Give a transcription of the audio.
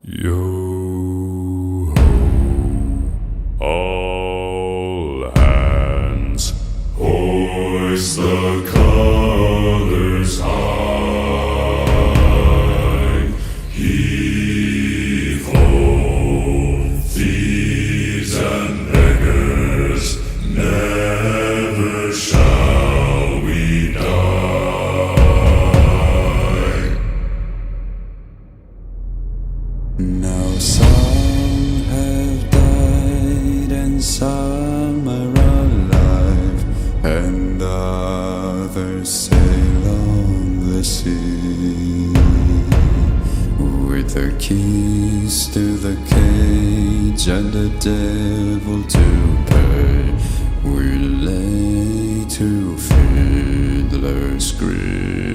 Yo ho, all hands, hoist the colors high. Heave ho, thieves and beggars, never shall we die. Now some have died and some are alive, and others sail on the sea. With the keys to the cage and the devil to pay, we lay to fiddler's grave.